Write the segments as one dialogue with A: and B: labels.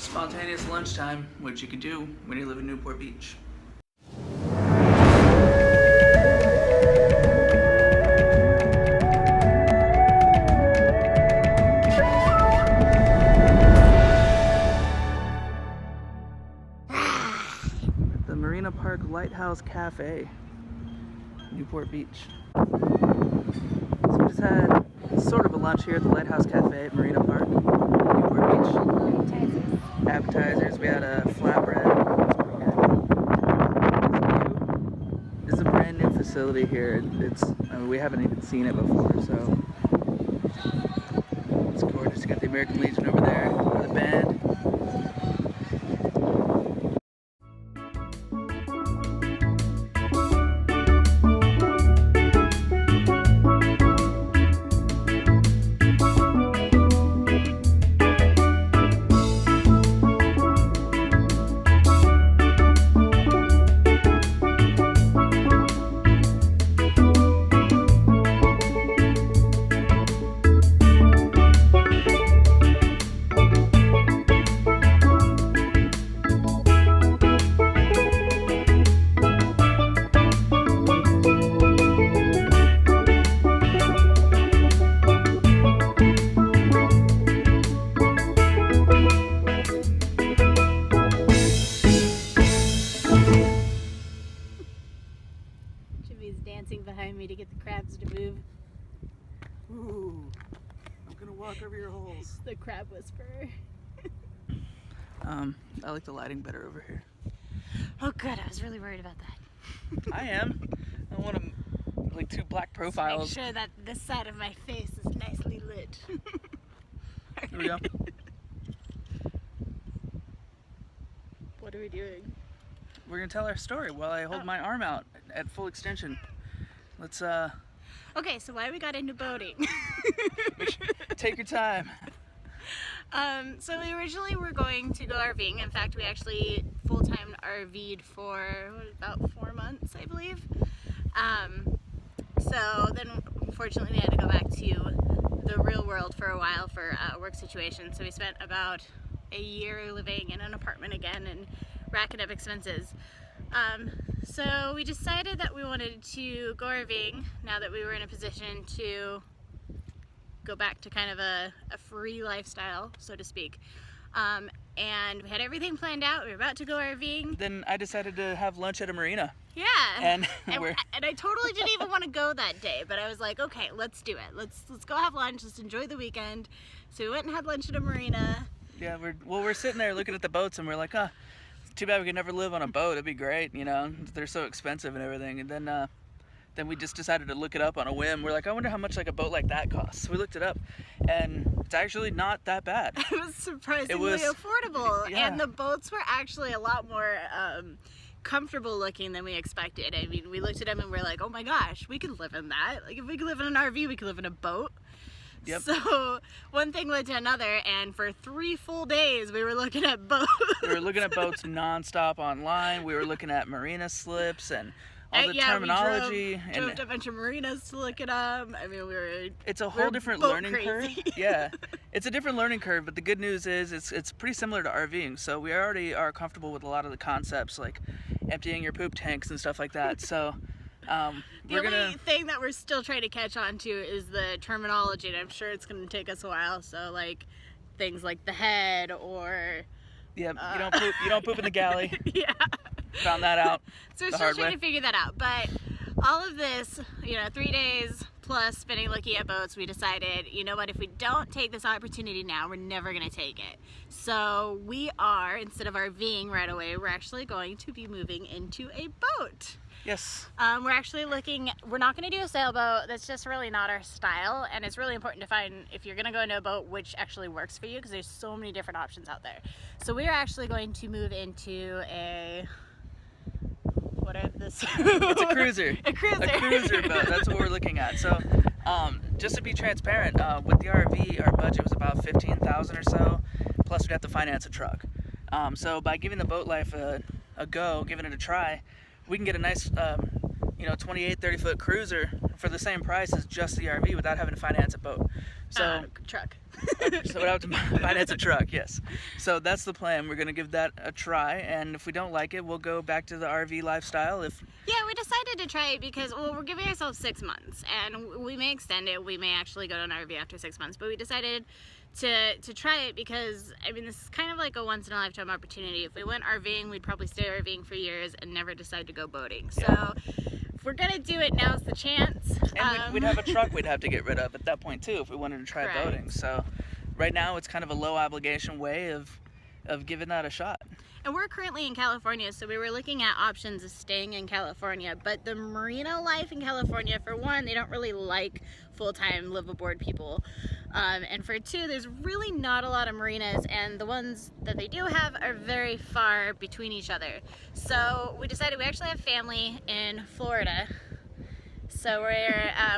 A: Spontaneous lunchtime, which you can do when you live in Newport Beach. The Marina Park Lighthouse Cafe, Newport Beach. So we just had sort of a lunch here at the Lighthouse Cafe at Marina Park, Newport Beach. Appetizers. We had a flatbread. This is a brand new facility here. We haven't even seen it before, so it's gorgeous. You got the American Legion over there, the band.
B: Dancing behind me to get the crabs to move.
A: Ooh, I'm gonna walk over your holes.
B: The crab whisperer.
A: I like the lighting better over here.
B: Oh good, I was really worried about that.
A: I am. I want like two black profiles.
B: Make sure that this side of my face is nicely lit.
A: Here we go.
B: What are we doing?
A: We're gonna tell our story while I hold my arm out at full extension. Let's
B: Okay, so why we got into boating?
A: take your time.
B: So we originally were going to go RVing. In fact, we actually full-time RV'd for about 4 months, I believe. So then unfortunately we had to go back to the real world for a while for a work situation. So we spent about a year living in an apartment again and racking up expenses. So we decided that we wanted to go RVing now that we were in a position to go back to kind of a free lifestyle, so to speak. And we had everything planned out. We were about to go RVing.
A: Then I decided to have lunch at a marina.
B: Yeah.
A: And
B: I totally didn't even want to go that day, but I was like, okay, let's do it. Let's go have lunch. Let's enjoy the weekend. So we went and had lunch at a marina.
A: Yeah, we're sitting there looking at the boats and we're like, too bad we could never live on a boat. It'd be great, you know. They're so expensive and everything. And then we just decided to look it up on a whim. We're like, I wonder how much like a boat like that costs. So we looked it up, and it's actually not that bad.
B: It was surprisingly affordable,
A: yeah.
B: And the boats were actually a lot more comfortable looking than we expected. I mean, we looked at them and we're like, oh my gosh, we could live in that. Like if we could live in an RV, we could live in a boat.
A: Yep.
B: So one thing led to another, and for 3 full days we were looking at boats. We were
A: looking at boats nonstop online. We were looking at marina slips and all the terminology.
B: We drove to a bunch of marinas to look it up. I mean,
A: it's a whole different learning curve. Yeah, it's a different learning curve, but the good news is it's pretty similar to RVing. So we already are comfortable with a lot of the concepts, like emptying your poop tanks and stuff like that. So
B: the only thing that we're still trying to catch on to is the terminology, and I'm sure it's going to take us a while. So like things like the head or
A: you don't poop in the galley.
B: Yeah,
A: found that out.
B: So we're still trying to figure that out. But all of this, 3 days plus spending looking at boats, we decided, you know what, if we don't take this opportunity now, we're never going to take it. So we are, instead of RVing right away, we're actually going to be moving into a boat.
A: Yes.
B: We're actually we're not going to do a sailboat. That's just really not our style. And it's really important to find, if you're going to go into a boat, which actually works for you, because there's so many different options out there. So we're actually going to move into
A: it's a cruiser.
B: A cruiser.
A: A cruiser boat. That's what we're looking at. So, just to be transparent, with the RV, our budget was about $15,000 or so. Plus, we'd have to finance a truck. So, by giving the boat life a go, giving it a try, we can get a nice, 28, 30-foot cruiser for the same price as just the RV without having to finance a boat. So
B: Truck.
A: so we'd have to finance a truck, yes. So that's the plan. We're going to give that a try, and if we don't like it, we'll go back to the RV lifestyle.
B: Yeah, we decided to try it because, well, we're giving ourselves 6 months, and we may extend it. We may actually go to an RV after 6 months, but we decided to try it because, I mean, this is kind of like a once-in-a-lifetime opportunity. If we went RVing, we'd probably stay RVing for years and never decide to go boating. So if we're gonna do it, now's the chance.
A: And we'd have a truck we'd have to get rid of at that point too if we wanted to try
B: Correct.
A: boating. So right now it's kind of a low obligation way of giving that a shot.
B: And we're currently in California, so we were looking at options of staying in California. But the Marina life in California, for one, they don't really like full-time live aboard people. And for two, there's really not a lot of marinas, and the ones that they do have are very far between each other. So we decided we actually have family in Florida. So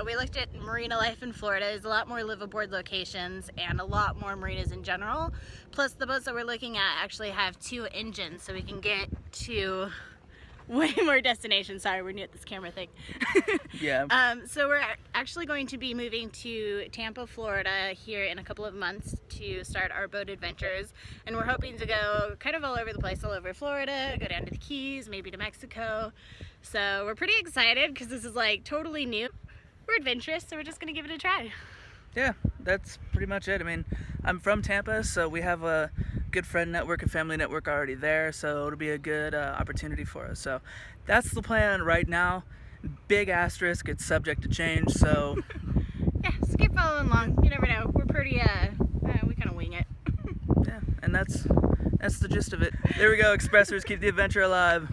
B: we looked at marina life in Florida. There's a lot more live aboard locations and a lot more marinas in general. Plus the boats that we're looking at actually have 2 engines, so we can get to way more destinations. Sorry, we're new at this camera thing.
A: Yeah.
B: So we're actually going to be moving to Tampa, Florida here in a couple of months to start our boat adventures. And we're hoping to go kind of all over the place, all over Florida, go down to the Keys, maybe to Mexico. So we're pretty excited because this is like totally new. We're adventurous, so we're just gonna give it a try.
A: Yeah, that's pretty much it. I mean, I'm from Tampa, so we have a good friend network and family network already there, so it'll be a good opportunity for us. So that's the plan right now. Big asterisk, it's subject to change, so
B: Yeah, just keep following along. You never know. We're pretty, we kind of wing it.
A: yeah, and that's the gist of it. There we go, Expressers, keep the adventure alive.